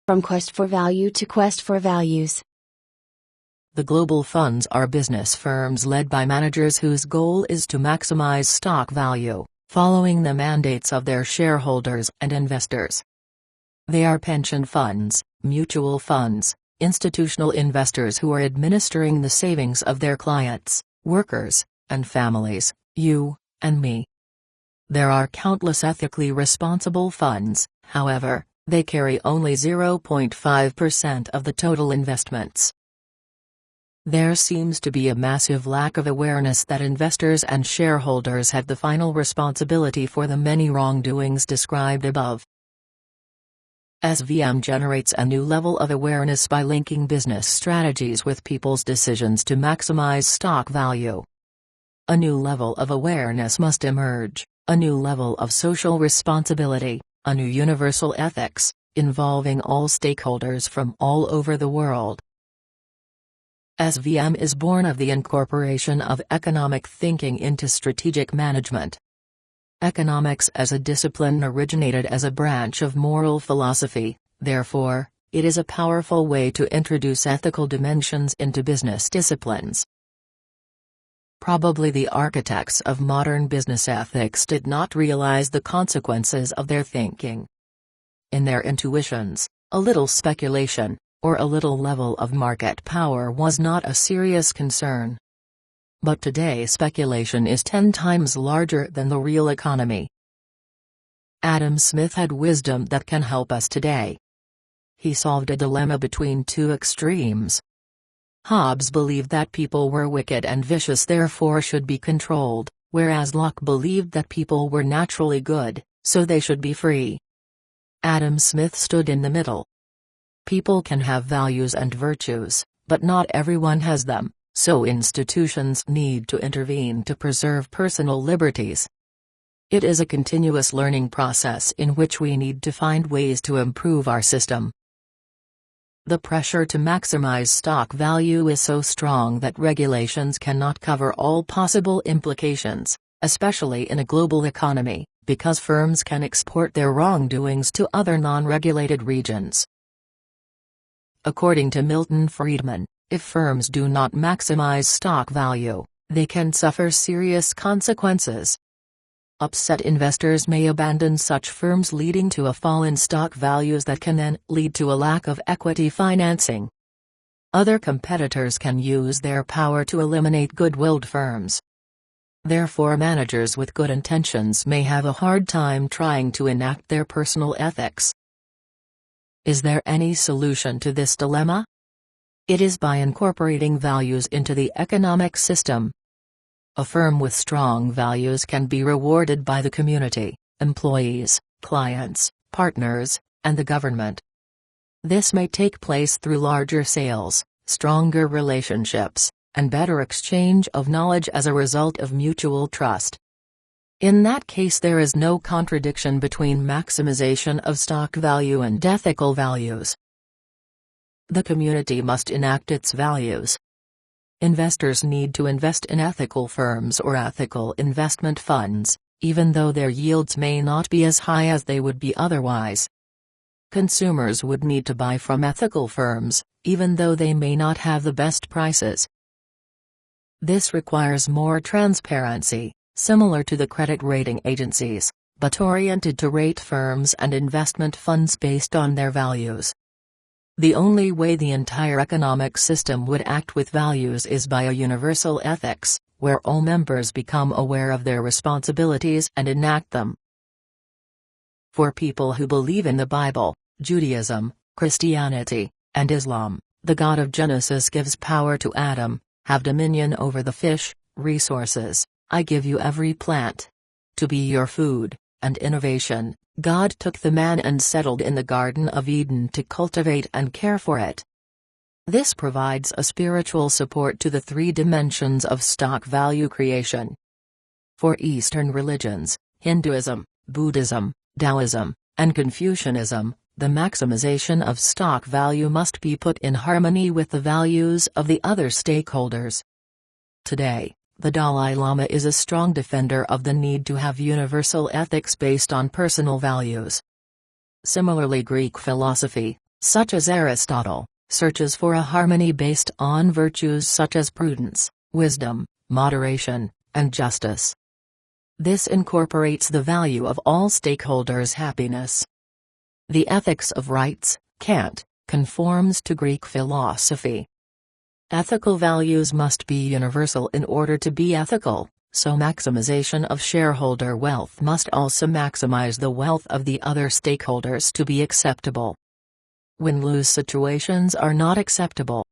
From quest for value to quest for values. The global funds are business firms led by managers whose goal is to maximize stock value, following the mandates of their shareholders and investors. They are pension funds, mutual funds, institutional investors who are administering the savings of their clients, workers, and families, you and me. There are countless ethically responsible funds, however, they carry only 0.5% of the total investments. There seems to be a massive lack of awareness that investors and shareholders have the final responsibility for the many wrongdoings described above. SVM generates a new level of awareness by linking business strategies with people's decisions to maximize stock value. A new level of awareness must emerge, a new level of social responsibility, a new universal ethics, involving all stakeholders from all over the world. SVM is born of the incorporation of economic thinking into strategic management. Economics as a discipline originated as a branch of moral philosophy, therefore, it is a powerful way to introduce ethical dimensions into business disciplines. Probably the architects of modern business ethics did not realize the consequences of their thinking. In their intuitions, a little speculation, or a little level of market power was not a serious concern. But today speculation is 10 times larger than the real economy. Adam Smith had wisdom that can help us today. He solved a dilemma between two extremes. Hobbes believed that people were wicked and vicious, therefore should be controlled, whereas Locke believed that people were naturally good, so they should be free. Adam Smith stood in the middle. People can have values and virtues, but not everyone has them, so institutions need to intervene to preserve personal liberties. It is a continuous learning process in which we need to find ways to improve our system. The pressure to maximize stock value is so strong that regulations cannot cover all possible implications, especially in a global economy, because firms can export their wrongdoings to other non-regulated regions. According to Milton Friedman, if firms do not maximize stock value, they can suffer serious consequences. Upset investors may abandon such firms, leading to a fall in stock values that can then lead to a lack of equity financing. Other competitors can use their power to eliminate good-willed firms. Therefore, managers with good intentions may have a hard time trying to enact their personal ethics. Is there any solution to this dilemma? It is by incorporating values into the economic system. A firm with strong values can be rewarded by the community, employees, clients, partners, and the government. This may take place through larger sales, stronger relationships, and better exchange of knowledge as a result of mutual trust. In that case, there is no contradiction between maximization of stock value and ethical values. The community must enact its values. Investors need to invest in ethical firms or ethical investment funds, even though their yields may not be as high as they would be otherwise. Consumers would need to buy from ethical firms, even though they may not have the best prices. This requires more transparency, similar to the credit rating agencies, but oriented to rate firms and investment funds based on their values. The only way the entire economic system would act with values is by a universal ethics, where all members become aware of their responsibilities and enact them. For people who believe in the Bible, Judaism, Christianity, and Islam, the God of Genesis gives power to Adam, have dominion over the fish, resources, I give you every plant to be your food, and innovation. God took the man and settled in the Garden of Eden to cultivate and care for it. This provides a spiritual support to the three dimensions of stock value creation. For Eastern religions, Hinduism, Buddhism, Taoism, and Confucianism, the maximization of stock value must be put in harmony with the values of the other stakeholders. Today, the Dalai Lama is a strong defender of the need to have universal ethics based on personal values. Similarly, Greek philosophy, such as Aristotle, searches for a harmony based on virtues such as prudence, wisdom, moderation, and justice. This incorporates the value of all stakeholders' happiness. The ethics of rights, Kant, conforms to Greek philosophy. Ethical values must be universal in order to be ethical, so maximization of shareholder wealth must also maximize the wealth of the other stakeholders to be acceptable. Win-lose situations are not acceptable.